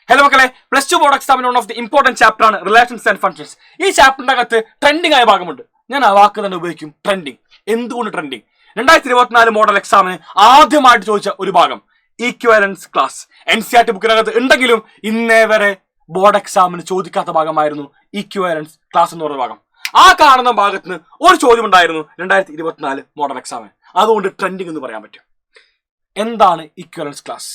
Hello മക്കളെ, plus two board എക്സാമിന് one of the important chapter ആണ് റിലേഷൻസ് ആൻഡ് ഫങ്ഷൻസ്. ഈ ചാപ്റ്ററിന്റെ അകത്ത് ട്രെൻഡിങ് ആയ ഭാഗമുണ്ട്. ഞാൻ ആ വാക്ക് തന്നെ ഉപയോഗിക്കും, ട്രെൻഡിങ്. എന്തുകൊണ്ട് ട്രെൻഡിങ്? 2024 മോഡൽ എക്സാമിന് ആദ്യമായിട്ട് ചോദിച്ച ഒരു ഭാഗം ഈക്വലൻസ് ക്ലാസ്. NCERT ബുക്കിനകത്ത് ഉണ്ടെങ്കിലും ഇന്നേ വരെ ബോർഡ് എക്സാമിന് ചോദിക്കാത്ത ഭാഗമായിരുന്നു ഈക്വലൻസ് ക്ലാസ് എന്ന് പറയുന്ന ഭാഗം. ആ കാണുന്ന ഭാഗത്ത് നിന്ന് ഒരു ചോദ്യം ഉണ്ടായിരുന്നു 2024 മോഡൽ എക്സാമിന്. അതുകൊണ്ട് ട്രെൻഡിങ് എന്ന് പറയാൻ പറ്റും. എന്താണ് ഈക്വലൻസ് ക്ലാസ്?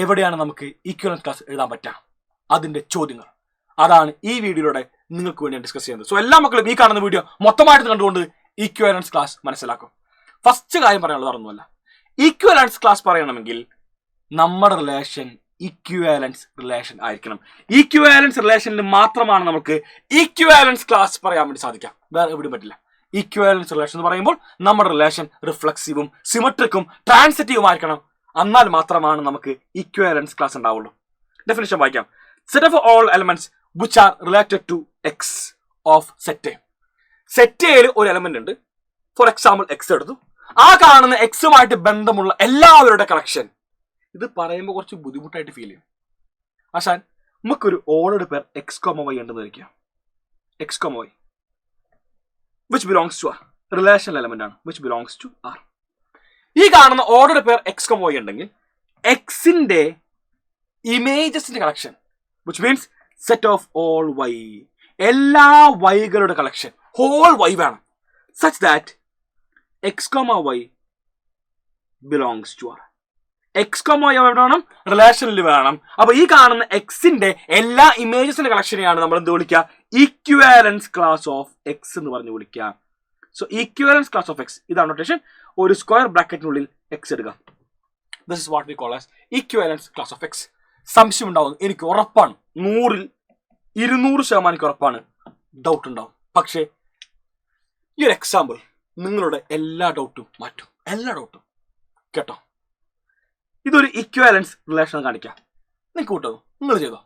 എവിടെയാണ് നമുക്ക് ഈക്വലൻസ് ക്ലാസ് എഴുതാൻ പറ്റുക? അതിന്റെ ചോദ്യങ്ങൾ അതാണ് ഈ വീഡിയോയിലൂടെ നിങ്ങൾക്ക് വേണ്ടി ഡിസ്കസ് ചെയ്യുന്നത്. സോ എല്ലാ മക്കളും ഈ കാണുന്ന വീഡിയോ മൊത്തമായിട്ട് കണ്ടുകൊണ്ട് ഈക്വലൻസ് ക്ലാസ് മനസ്സിലാക്കും. ഫസ്റ്റ് കാര്യം പറയാനുള്ളത് അറിഞ്ഞല്ല, ഈക്വലൻസ് ക്ലാസ് പറയണമെങ്കിൽ നമ്മുടെ റിലേഷൻ ഈക്വലൻസ് റിലേഷൻ ആയിരിക്കണം. ഈക്വലൻസ് റിലേഷനിൽ മാത്രമാണ് നമുക്ക് ഈക്വലൻസ് ക്ലാസ് പറയാൻ വേണ്ടി സാധിക്കാം, വേറെ എവിടെയും പറ്റില്ല. ഈക്വലൻസ് റിലേഷൻ എന്ന് പറയുമ്പോൾ നമ്മുടെ റിലേഷൻ റിഫ്ലക്സീവും സിമെട്രിക്കും ട്രാൻസിറ്റീവും ആയിരിക്കണം. എന്നാൽ മാത്രമാണ് നമുക്ക് ഈക്വലൻസ് ക്ലാസ് ഉണ്ടാവുള്ളൂ. ഡെഫിനിഷൻ വായിക്കാം. Set of all elements which are related to x of set A. Set എയിൽ ഒരു എലമെന്റ് ഉണ്ട്. ഫോർ എക്സാമ്പിൾ എക്സ് എടുത്തു. ആ കാണുന്ന എക്സുമായിട്ട് ബന്ധമുള്ള എല്ലാവരുടെ കളക്ഷൻ. ഇത് പറയുമ്പോൾ കുറച്ച് ബുദ്ധിമുട്ടായിട്ട് ഫീൽ ചെയ്യും. ആശാൻ, നമുക്കൊരു ഓർഡർഡ് പേർ എക്സ് കോമ വൈ ഉണ്ടെന്ന് വയ്ക്കാം. X comma Y which belongs to R, relation element ആണ്, വിച്ച് ബിലോങ്സ് ടു ആർ. ഈ കാണുന്ന order pair X comma Y ഉണ്ടെങ്കിൽ എക്സിന്റെ ഇമേജസിന്റെ collection, which means set of all Y, എല്ലാ വൈകളുടെ കളക്ഷൻ, ഹോൾ വൈ വേണം. Such that X comma Y belongs to R. X comma Y എവിടെ വേണം? റിലേഷനിൽ വേണം. അപ്പൊ ഈ കാണുന്ന എക്സിന്റെ എല്ലാ ഇമേജസിന്റെ കളക്ഷനെയാണ് നമ്മൾ എന്ത് വിളിക്കുക? ഈക്വലൻസ് ക്ലാസ് ഓഫ് എക്സ് എന്ന് പറഞ്ഞ് വിളിക്കുക. So equivalence class of X, ഇതാണ് നൊട്ടേഷൻ. ഒരു സ്ക്വയർ ബ്രാക്കറ്റിനുള്ളിൽ എക്സ് എടുക്കാം. This is what we call as equivalence class of X. സംശയം ഉണ്ടാവും, എനിക്ക് ഉറപ്പാണ്, 100ൽ 200% എനിക്ക് ഉറപ്പാണ്, ഡൗട്ട് ഉണ്ടാവും. പക്ഷേ ഈ ഒരു എക്സാമ്പിൾ നിങ്ങളുടെ എല്ലാ ഡൗട്ടും മാറ്റും, എല്ലാ ഡൗട്ടും കേട്ടോ. ഇതൊരു ഈക്വലൻസ് റിലേഷൻ കാണിക്കാം. നിങ്ങൾക്ക് കൂട്ടോ, നിങ്ങൾ ചെയ്തോ.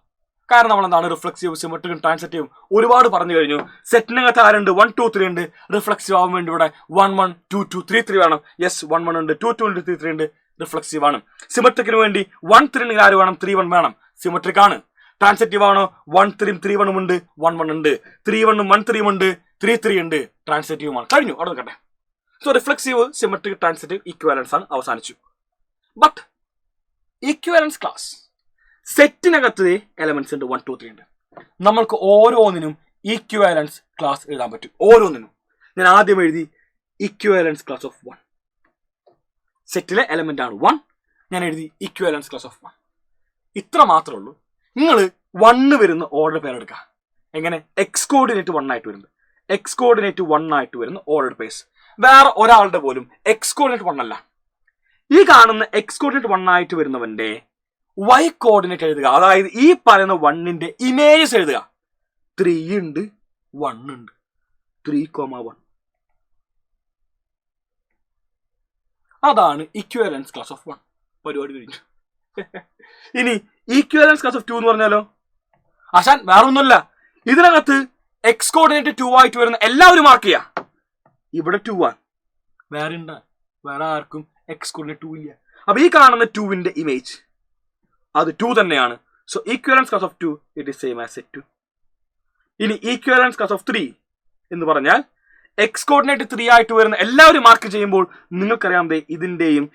കാരണം നമ്മൾ എന്താണ് റിഫ്ലക്സീവ് സിമെട്രിക്കും ട്രാൻസിറ്റീവും ഒരുപാട് പറഞ്ഞു കഴിഞ്ഞു. സെറ്റിനകത്ത് ആരുണ്ട്? 1 2 3 ഉണ്ട്. റിഫ്ലക്സീവ് ആവാൻ വേണ്ടി ഇവിടെ 1 1 2 2 3 3 വേണം. യെസ്, 1 1 ഉണ്ട്, 2 2 ഉണ്ട്, 3 3 ഉണ്ട്. റിഫ്ലക്സീവ് ആണ്. സിമെട്രിക്കിന് വേണ്ടി 1 3 ഉണ്ടെങ്കിൽ ആര് വേണം? 3 1 വേണം. സിമെട്രിക് ആണ്. ട്രാൻസിറ്റീവ് ആണോ? 1 3 3 1 ഉണ്ട്, 1 1 ഉണ്ട്, 3 1 1 3 ഉണ്ട്, 3 3 ഉണ്ട്. ട്രാൻസിറ്റീവുമാണ്. കഴിഞ്ഞു, അവിടെ നിൽക്കട്ടെ. So reflexive symmetric transitive equivalence ആണ്, അവസാനിച്ചു. ബട്ട് ഈക്വലൻസ് ക്ലാസ് സെറ്റിനകത്ത് എലമെന്റ്സ് ഉണ്ട്, 1 2 3 ഉണ്ട്. നമ്മൾക്ക് ഓരോന്നിനും ഈക്വലൻസ് ക്ലാസ് എഴുതാൻ പറ്റും. ഓരോന്നിനും ഞാൻ ആദ്യം എഴുതി ഈക്വലൻസ് ക്ലാസ് ഓഫ് 1. സെറ്റിലെ എലമെന്റ് ആണ് 1. ഞാൻ എഴുതി ഈക്വലൻസ് ക്ലാസ് ഓഫ് 1. ഇത്ര മാത്രമേ ഉള്ളൂ. നിങ്ങൾ 1 വരുന്ന ഓർഡർ പേർ എടുക്കുക. എങ്ങനെ? എക്സ് കോർഡിനേറ്റ് 1 ആയിട്ട് വരുന്നത്, എക്സ് കോർഡിനേറ്റ് 1 ആയിട്ട് വരുന്ന ഓർഡർ പേഴ്സ്. വേറെ ഒരാളുടെ പോലും എക്സ് കോർഡിനേറ്റ് 1 അല്ല. ഈ കാണുന്ന എക്സ് കോർഡിനേറ്റ് 1 ആയിട്ട് വരുന്നവന്റെ വൈ കോർഡിനേറ്റ് എഴുതുക. അതായത് ഈ പറയുന്ന 1ന്റെ ഇമേജസ് എഴുതുക. 3 ഉണ്ട്, 1 ഉണ്ട്, 3, 1. അതാണ് ഈക്വലൻസ് ക്ലാസ് ഓഫ് 1. പരിപാടി കഴിഞ്ഞു. ഇനി ഈക്വലൻസ് ക്ലാസ് ഓഫ് 2 എന്ന് പറഞ്ഞാലോ? ആശാൻ, വേറെ ഒന്നുമല്ല. ഇതിനകത്ത് എക്സ് കോർഡിനേറ്റ് 2 ആയിട്ട് വരുന്ന എല്ലാവരും മാർക്ക് ചെയ്യാം. ഇവിടെ 2 ആണ്. വേറെ ആർക്കും എക്സ് കോർഡിനേറ്റ് 2 ഇല്ല. അപ്പൊ ഈ കാണുന്ന 2ന്റെ ഇമേജ് അത് 2 തന്നെയാണ്. So equivalence class of 2 it is same as set 2. ഇനി ഈക്വലൻസ് ക്ലാസ് ഓഫ് 3 എന്ന് പറഞ്ഞാൽ എക്സ് കോർഡിനേറ്റ് 3 ആയിട്ട് വരുന്ന എല്ലാവരും മാർക്ക് ചെയ്യുമ്പോൾ നിങ്ങൾക്കറിയാം ഇതിന്റെയും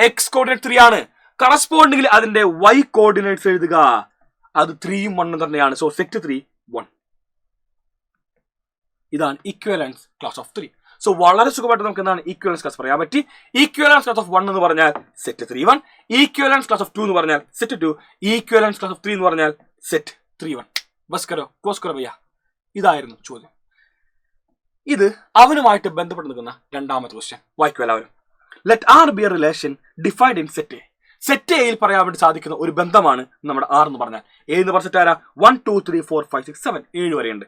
എക്സ് കോർഡിനേറ്റ് 3 ആണ്. കറസ്പോണ്ടിങ്ങിൽ അതിന്റെ വൈ കോർഡിനേറ്റ്സ് എഴുതുക. അത് 3ഉം 1ഉം തന്നെയാണ്. So set 3 1. ഇതാണ് ഈക്വലൻസ് ക്ലാസ് ഓഫ് 3. സോ വളരെ സുഖമായിട്ട് നമുക്ക് എന്താണ് ഈക്വലൻസ് ക്ലാസ് പറയാൻ പറ്റി. ഈക്വലൻസ് ക്ലാസ് ഓഫ് 1 എന്ന് പറഞ്ഞാൽ സെറ്റ് 3 1. ഈക്വലൻസ് ക്ലാസ് ഓഫ് 2 എന്ന് പറഞ്ഞാൽ സെറ്റ് 2. ഈക്വലൻസ് ക്ലാസ് ഓഫ് 3 എന്ന് പറഞ്ഞാൽ സെറ്റ് 3 1. ബസ് കരോ, ക്ലോസ് കരോ ഭയ്യ. ഇതായിരുന്നു ചോദ്യം. ഇത് അവനുമായിട്ട് ബന്ധപ്പെട്ട് നിൽക്കുന്ന രണ്ടാമത്തെ ക്വസ്റ്റ്യൻ. വായിക്കും എല്ലാവരും. Let R be a relation defined in set A. Set എയിൽ പറയാൻ വേണ്ടി സാധിക്കുന്ന ഒരു ബന്ധമാണ് നമ്മുടെ ആർ എന്ന് പറഞ്ഞാൽ. എ എന്ന് പറഞ്ഞ സെറ്റ് ആരാ? 1 2 3 4 5 6 7 7 വരെയുണ്ട്.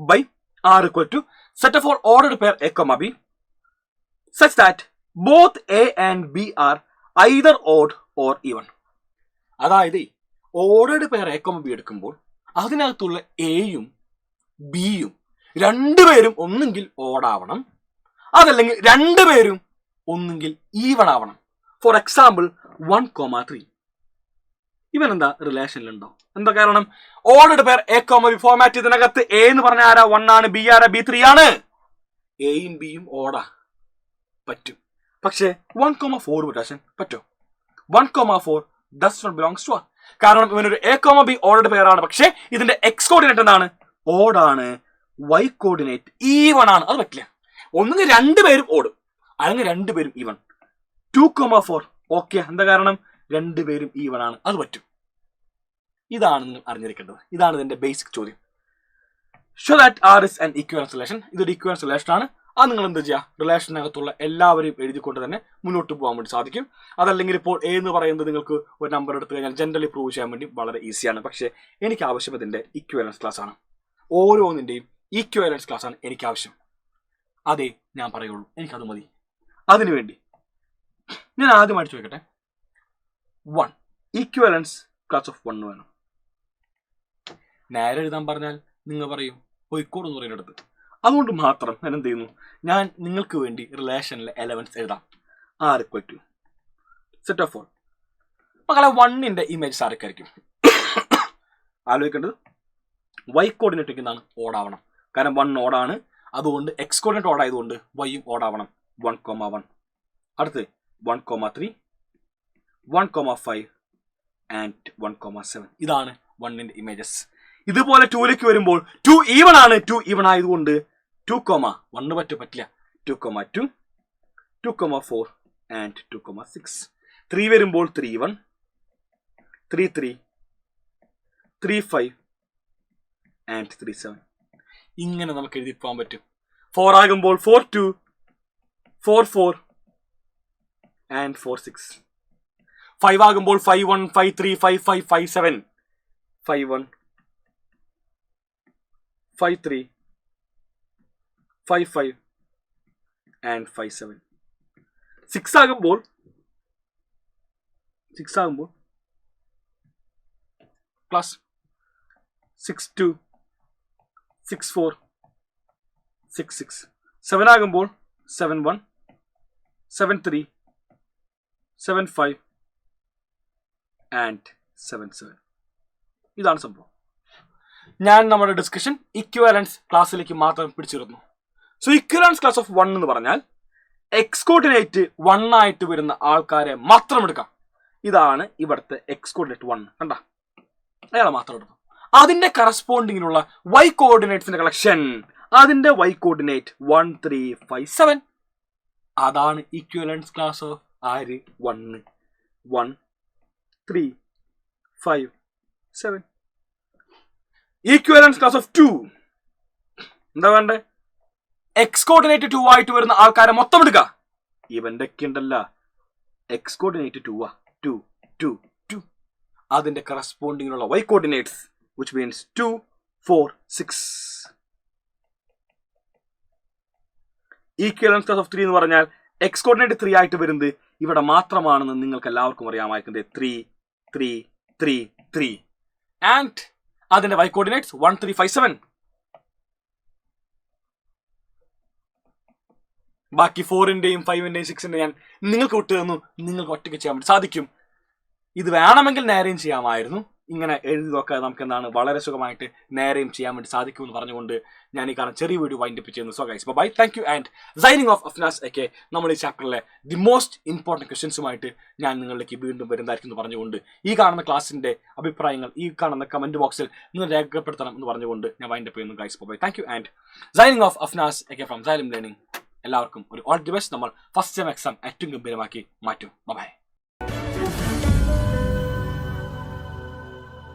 By R equal to set of all ordered pair A comma B such that both A and B are either odd or even. അതായത് ordered pair A comma B എടുക്കുമ്പോൾ അതിനകത്തുള്ള എയും ബിയും രണ്ടുപേരും ഒന്നുകിൽ ഓടാവണം, അതല്ലെങ്കിൽ രണ്ടുപേരും ഒന്നുകിൽ ഈവൺ ആവണം. For example 1 3. ഇവൻ എന്താ റിലേഷനിലുണ്ടാവും. എന്താ കാരണം? Ordered pair A comma B format ഇതിനകത്ത് എ എന്ന് പറഞ്ഞ ആരാ 1 ആണ്, ബി ആരാ B3 ആണ്. എയും ബിയും ഓടാ പറ്റും. പക്ഷേ 1,4 പറ്റോ? 1,4 does not belongs to R. കാരണം ഇവനൊരു a comma b ordered pair ആണ്. പക്ഷേ ഇതിന്റെ എക്സ് കോർഡിനേറ്റ് എന്താണ്? ഓടാണ്. വൈ കോർഡിനേറ്റ് ഈവൺ ആണ്. അത് പറ്റില്ല. ഒന്നുകിൽ രണ്ടുപേരും ഓടും, അല്ലെങ്കിൽ രണ്ടുപേരും ഈവൺ. 2,4 ഓക്കെ. എന്താ കാരണം? രണ്ടുപേരും ഈവൺ ആണ്. അത് പറ്റും. ഇതാണ് നിങ്ങൾ അറിഞ്ഞിരിക്കേണ്ടത്. ഇതാണ് ഇതിന്റെ ബേസിക് ചോദ്യം. Show that are is an equivalence relation. ഇതൊരു ഇക്വിവാലൻസ് റിലേഷൻ ആണ്. അത് നിങ്ങൾ എന്ത് ചെയ്യുക? റിലേഷനകത്തുള്ള എല്ലാവരെയും എഴുതിക്കൊണ്ട് തന്നെ മുന്നോട്ട് പോകാൻ വേണ്ടി സാധിക്കും. അതല്ലെങ്കിൽ ഇപ്പോൾ എ എന്ന് പറയുന്നത് നിങ്ങൾക്ക് ഒരു നമ്പർ എടുത്തു കഴിഞ്ഞാൽ ജനറലി പ്രൂവ് ചെയ്യാൻ വേണ്ടി വളരെ ഈസിയാണ്. പക്ഷേ എനിക്ക് ആവശ്യം ഇതിന്റെ ഇക്വിവാലൻസ് ക്ലാസ് ആണ്. ഓരോന്നിന്റെയും ഈക്വിവാലൻസ് ക്ലാസ് ആണ് എനിക്ക് ആവശ്യം. അതേ ഞാൻ പറയുള്ളൂ. എനിക്കത് മതി. അതിനുവേണ്ടി ഞാൻ ആദ്യമായിട്ട് ചോദിക്കട്ടെ, 1 ഈക്വിവാലൻസ് ക്ലാസ് ഓഫ് 1 വേണം. നേരെ എഴുതാൻ പറഞ്ഞാൽ നിങ്ങൾ പറയും പോയിക്കോട് എന്ന് പറയുന്നിടത്ത്. അതുകൊണ്ട് മാത്രം ഞാൻ എന്ത് ചെയ്യുന്നു? ഞാൻ നിങ്ങൾക്ക് വേണ്ടി റിലേഷനിലെ എലമെന്റ്സ് എഴുതാം. R equal to set of 4. മക്കളെ 1ന്റെ ഇമേജ് ആരൊക്കെയായിരിക്കും ആലോചിക്കേണ്ടത്? വൈ കോർഡിനേറ്റ് എന്താണ്? ഓടാവണം. കാരണം 1 ഓടാണ്. അതുകൊണ്ട് എക്സ് കോർഡിനേറ്റ് ഓടായതുകൊണ്ട് വൈയും ഓടാവണം. 1,1. അടുത്ത് 1,3, 1,5 ആൻഡ് 1,7. ഇതാണ് 1ന്റെ ഇമേജസ്. ഇതുപോലെ 2ലേക്ക് വരുമ്പോൾ 2 ഈവൺ ആണ്. 2 ഈവൺ ആയതുകൊണ്ട് 2,1 പറ്റില്ല. 2,2, 2,4 ആൻഡ് 2,6. 3 വരുമ്പോൾ 3,1, 3,3, 3,5 ആൻഡ് 3,7. ഇങ്ങനെ നമുക്ക് എഴുതി പോകാൻ പറ്റും. 4 ആകുമ്പോൾ 4,2, 4,4 ആൻഡ് 4,6. 5 ആകുമ്പോൾ 5,1, 5,3, 5,5, 5,7, 5,1, 5,3, 5,5 ആൻഡ് 5,7. 6 ആകുമ്പോൾ പ്ലസ് 6,2, 6,4, 6,6. 7 ആകുമ്പോൾ 7,1, 7,3, 7,5 ആൻഡ് 7,7. ഇതാണ് സംഭവം. ഞാൻ നമ്മുടെ ഡിസ്കഷൻ ഇക്വിവാലൻസ് ക്ലാസ്സിലേക്ക് മാത്രം പിടിച്ചിരുന്നു. സോ ഇക്വിവാലൻസ് ക്ലാസ് ഓഫ് 1 എന്ന് പറഞ്ഞാൽ എക്സ് കോർഡിനേറ്റ് 1 ആയിട്ട് വരുന്ന ആൾക്കാരെ മാത്രം എടുക്കാം. ഇതാണ് ഇവിടുത്തെ എക്സ് കോർഡിനേറ്റ് 1. കണ്ട, അയാളെ മാത്രം എടുക്കും. അതിന്റെ കറസ്പോണ്ടിങ്ങിനുള്ള വൈ കോർഡിനേറ്റ്സിന്റെ കളക്ഷൻ, അതിന്റെ വൈ കോർഡിനേറ്റ് 1, 3, 5, 7. അതാണ് equivalence class of 1, 1, 3, 5, 7. Equivalence class of 2 എന്താ വേണ്ടേ? എക്സ് കോർഡിനേറ്റ് 2 ആയിട്ട് വരുന്ന ആൾക്കാരെ മൊത്തം എടുക്കുക. ഇവന്റെ ഒക്കെ ഉണ്ടല്ല, എക്സ് കോർഡിനേറ്റ് 2 2 2 2. അതിന്റെ കറസ്പോണ്ടിങ്ങിനുള്ള Y coordinates which means 2, 4, 6. Equivalence class of 3 എന്ന് പറഞ്ഞാൽ എക്സ് കോർഡിനേറ്റ് 3 ആയിട്ട് വരുന്നത് ഇവിടെ മാത്രമാണെന്ന് നിങ്ങൾക്ക് എല്ലാവർക്കും അറിയാമായിരിക്കുന്നത്. 3, 3, 3, 3. ആൻഡ് അതിന്റെ വൈ കോർഡിനേറ്റ്സ് 1, 3, 5, 7. ബാക്കി 4ന്റെയും 5ന്റെയും 6ന്റെയും ഞാൻ നിങ്ങൾക്ക് വിട്ടു തന്നു. നിങ്ങൾക്ക് ഒറ്റയ്ക്ക് ചെയ്യാൻ വേണ്ടി സാധിക്കും. ഇത് വേണമെങ്കിൽ നേരെയും ചെയ്യാമായിരുന്നു. ഇങ്ങനെ എഴുതി നോക്കാൻ നമുക്ക് എന്താണ് വളരെ സുഖമായിട്ട് നേരെയും ചെയ്യാൻ വേണ്ടി സാധിക്കുമെന്ന് പറഞ്ഞുകൊണ്ട് ഞാൻ ഈ കാണാൻ ചെറിയ വീഡിയോ വൈൻഡ് അപ്പ് ചെയ്യുന്നു. So guys bye, thank you and signing off Afnas A K. നമ്മൾ ഈ ചാപ്റ്ററിലെ ദി മോസ്റ്റ് ഇമ്പോർട്ടൻറ്റ് ക്വസ്റ്റ്യൻസുമായിട്ട് ഞാൻ നിങ്ങളിലേക്ക് വീണ്ടും വരുന്നതായിരിക്കും എന്ന് പറഞ്ഞുകൊണ്ട് ഈ കാണുന്ന ക്ലാസ്സിന്റെ അഭിപ്രായങ്ങൾ ഈ കാണുന്ന കമന്റ് ബോക്സിൽ നിങ്ങൾ രേഖപ്പെടുത്തണം എന്ന് പറഞ്ഞുകൊണ്ട് ഞാൻ വൈൻഡ് അപ്പ് ചെയ്യുന്നു. Guys bye, thank you and signing off Afnas A K from xylem learning. എല്ലാവർക്കും ഒരു ഓൾ ദി ബെസ്റ്റ്. നമ്മൾ ഫസ്റ്റ് സെം എക്സാം ഏറ്റവും ഗംഭീരമാക്കി മാറ്റും. ബൈ.